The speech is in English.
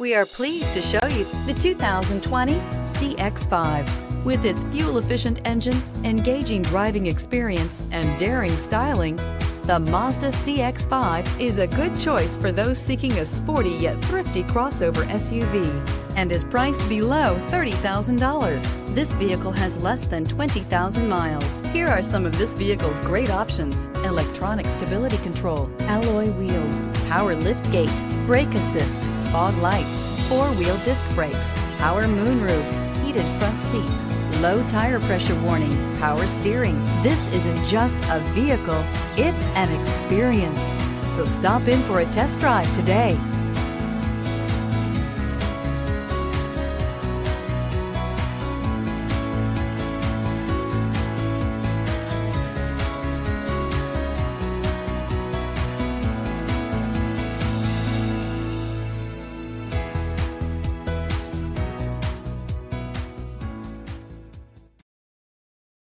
We are pleased to show you the 2020 CX-5. With its fuel-efficient engine, engaging driving experience, and daring styling, the Mazda CX-5 is a good choice for those seeking a sporty yet thrifty crossover SUV and is priced below $30,000. This vehicle has less than 20,000 miles. Here are some of this vehicle's great options: electronic stability control, alloy wheels, power liftgate, brake assist, fog lights, four-wheel disc brakes, power moonroof, heated front seats, low tire pressure warning, power steering. This isn't just a vehicle, it's an experience. So stop in for a test drive today.